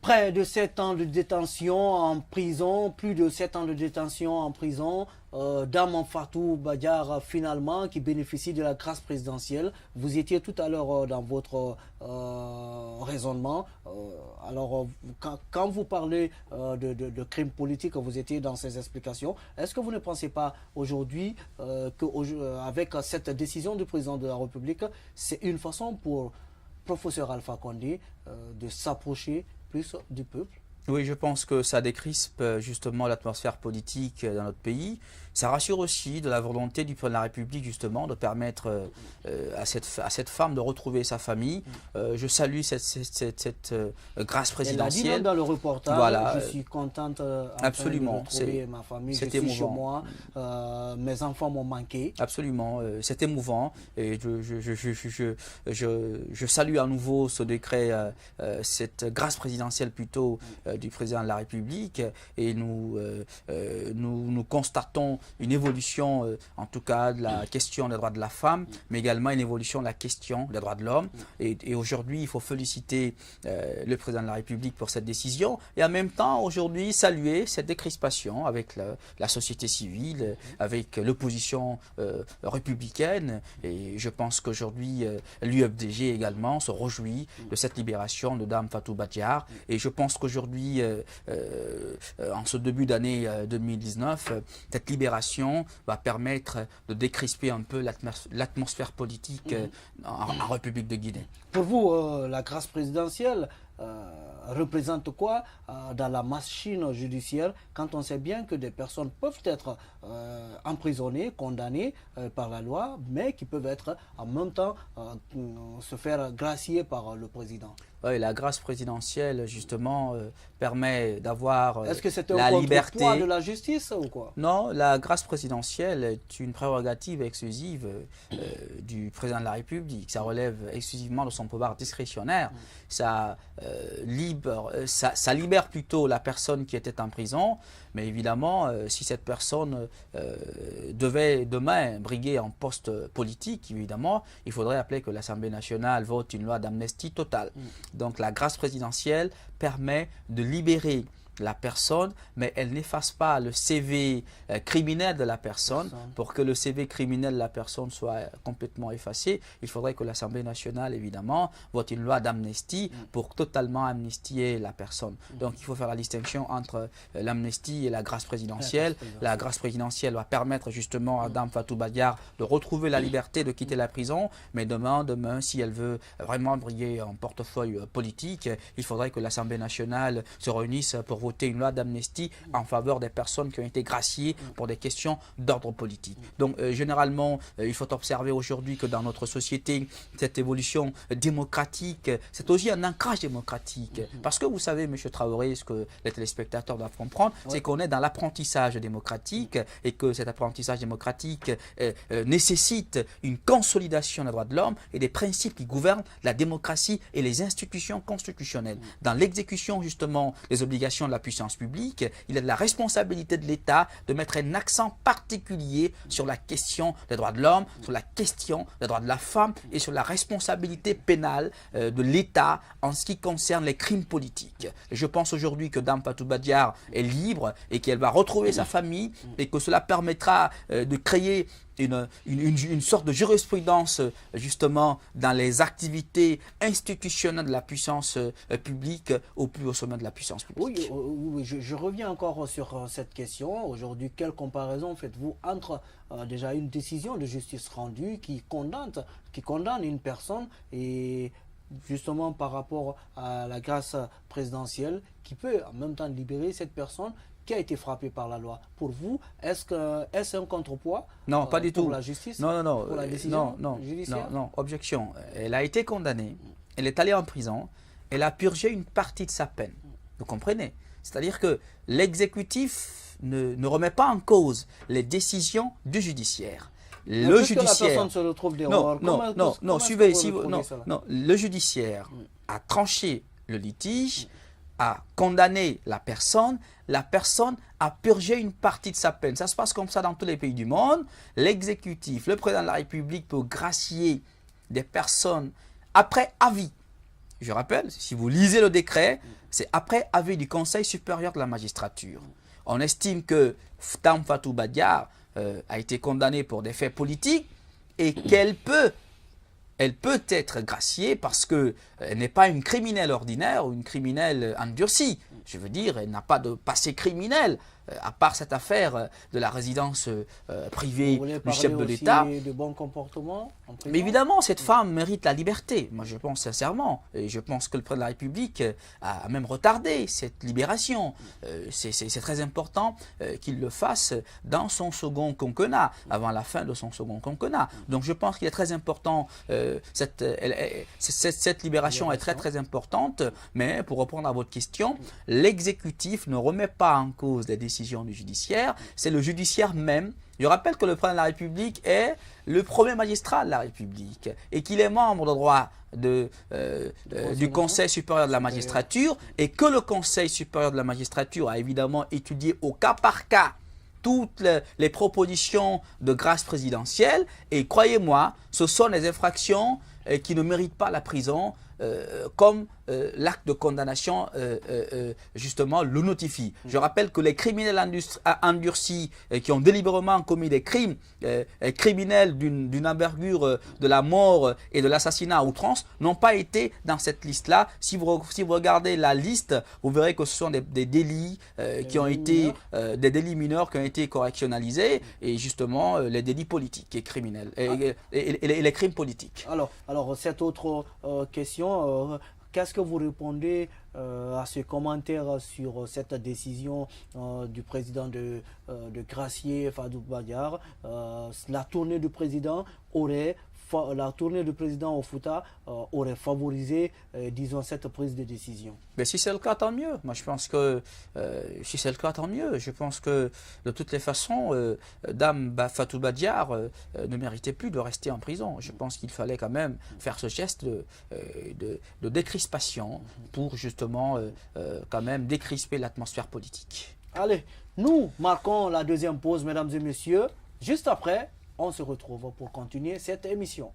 Près de 7 ans de détention en prison, plus de 7 ans de détention en prison. Dame Fatou Badiar, finalement, qui bénéficie de la grâce présidentielle. Vous étiez tout à l'heure dans votre raisonnement. Quand vous parlez de crimes politiques, vous étiez dans ces explications. Est-ce que vous ne pensez pas aujourd'hui qu'avec cette décision du président de la République, c'est une façon pour professeur Alpha Condé de s'approcher plus du peuple? Oui, je pense que ça décrispe justement l'atmosphère politique dans notre pays. Ça rassure aussi de la volonté du président de la République justement de permettre à cette femme de retrouver sa famille. Je salue cette grâce présidentielle. Elle a dit dans le reportage, voilà, je suis contente absolument, de retrouver ma famille, je suis émouvant. chez moi, mes enfants m'ont manqué. Absolument, c'est émouvant et je salue à nouveau ce décret, cette grâce présidentielle plutôt du président de la République et nous constatons une évolution en tout cas de la question des droits de la femme, mais également une évolution de la question des droits de l'homme. Et aujourd'hui, il faut féliciter le président de la République pour cette décision et en même temps aujourd'hui saluer cette décrispation avec la société civile, avec l'opposition républicaine. Et je pense qu'aujourd'hui, l'UFDG également se réjouit de cette libération de Dame Fatou Badiar. Et je pense qu'aujourd'hui, en ce début d'année 2019, cette libération va permettre de décrisper un peu l'atmosphère politique en République de Guinée. Pour vous, la grâce présidentielle représente quoi dans la machine judiciaire quand on sait bien que des personnes peuvent être emprisonnées, condamnées par la loi, mais qui peuvent être en même temps se faire gracier par le président? Oui, la grâce présidentielle, justement, permet d'avoir Est-ce que c'est la un liberté contrepoids de la justice ou quoi? Non, la grâce présidentielle est une prérogative exclusive du président de la République. Ça relève exclusivement de son pouvoir discrétionnaire. Ça libère plutôt la personne qui était en prison. Mais évidemment, si cette personne devait demain briguer en poste politique, évidemment, il faudrait appeler que l'Assemblée nationale vote une loi d'amnistie totale. Donc la grâce présidentielle permet de libérer la personne, mais elle n'efface pas le CV criminel de la personne. Pour que le CV criminel de la personne soit complètement effacé, il faudrait que l'Assemblée nationale, évidemment, vote une loi d'amnistie pour totalement amnistier la personne. Donc il faut faire la distinction entre l'amnistie et la grâce présidentielle. La grâce présidentielle va permettre justement à Dame Fatou Badiar de retrouver la liberté de quitter la prison, mais demain, si elle veut vraiment briller en portefeuille politique, il faudrait que l'Assemblée nationale se réunisse pour voter une loi d'amnistie en faveur des personnes qui ont été graciées pour des questions d'ordre politique. Donc généralement, il faut observer aujourd'hui que dans notre société, cette évolution démocratique, c'est aussi un ancrage démocratique. Parce que vous savez, M. Traoré, ce que les téléspectateurs doivent comprendre, c'est qu'on est dans l'apprentissage démocratique et que cet apprentissage démocratique nécessite une consolidation des droits de l'homme et des principes qui gouvernent la démocratie et les institutions constitutionnelles. Dans l'exécution justement des obligations de la puissance publique, il est de la responsabilité de l'État de mettre un accent particulier sur la question des droits de l'homme, sur la question des droits de la femme et sur la responsabilité pénale de l'État en ce qui concerne les crimes politiques. Et je pense aujourd'hui que Dame Fatou Badiar est libre et qu'elle va retrouver sa famille et que cela permettra de créer une sorte de jurisprudence justement dans les activités institutionnelles de la puissance publique au plus haut sommet de la puissance publique. Oui, je reviens encore sur cette question. Aujourd'hui, quelle comparaison faites-vous entre déjà une décision de justice rendue qui condamne une personne et justement par rapport à la grâce présidentielle qui peut en même temps libérer cette personne qui a été frappée par la loi? Pour vous, est-ce un contrepoids Non, pas du tout. Pour la justice? Non, pour la décision judiciaire? Non, objection. Elle a été condamnée, elle est allée en prison, elle a purgé une partie de sa peine. Vous comprenez? C'est-à-dire que l'exécutif ne remet pas en cause les décisions du judiciaire. Le judiciaire. La personne se retrouve le judiciaire a tranché le litige, a condamné la personne a purgé une partie de sa peine. Ça se passe comme ça dans tous les pays du monde. L'exécutif, le président de la République peut gracier des personnes après avis je rappelle, si vous lisez le décret, c'est après avis du Conseil supérieur de la magistrature. On estime que Dame Fatou Badiar a été condamnée pour des faits politiques et qu'elle peut être graciée parce qu'elle n'est pas une criminelle ordinaire ou une criminelle endurcie. Je veux dire, elle n'a pas de passé criminel, à part cette affaire de la résidence privée du chef de l'État. De bon comportement en prison? Mais évidemment, cette femme mérite la liberté. Moi, je pense sincèrement. Et je pense que le président de la République a même retardé cette libération. C'est très important qu'il le fasse dans son second quinquennat, avant la fin de son second quinquennat. Donc, je pense qu'il est très important. Cette libération est très importante. Mais pour répondre à votre question, l'exécutif ne remet pas en cause les décisions du judiciaire. C'est le judiciaire même. Je rappelle que le président de la République est le premier magistrat de la République et qu'il est membre de droit du Conseil supérieur de la magistrature et que le Conseil supérieur de la magistrature a évidemment étudié au cas par cas toutes les propositions de grâce présidentielle et croyez-moi, ce sont des infractions qui ne méritent pas la prison comme l'acte de condamnation justement le notifie. Je rappelle que les criminels endurcis qui ont délibérément commis des crimes criminels d'une envergure de la mort et de l'assassinat à outrance n'ont pas été dans cette liste-là. Si vous regardez la liste, vous verrez que ce sont des délits qui ont été des délits mineurs qui ont été correctionnalisés et justement les délits politiques et criminels et les crimes politiques. Alors cette autre question, qu'est-ce que vous répondez à ce commentaire sur cette décision du président de gracier Fatou Badiar? La tournée du président au Fouta aurait favorisé, disons, cette prise de décision. Mais si c'est le cas, tant mieux. Moi, je pense que si c'est le cas, tant mieux. Je pense que de toutes les façons, Dame Fatou Badiar ne méritait plus de rester en prison. Je pense qu'il fallait quand même faire ce geste de décrispation pour justement quand même décrisper l'atmosphère politique. Allez, nous marquons la deuxième pause, mesdames et messieurs. Juste après, on se retrouve pour continuer cette émission.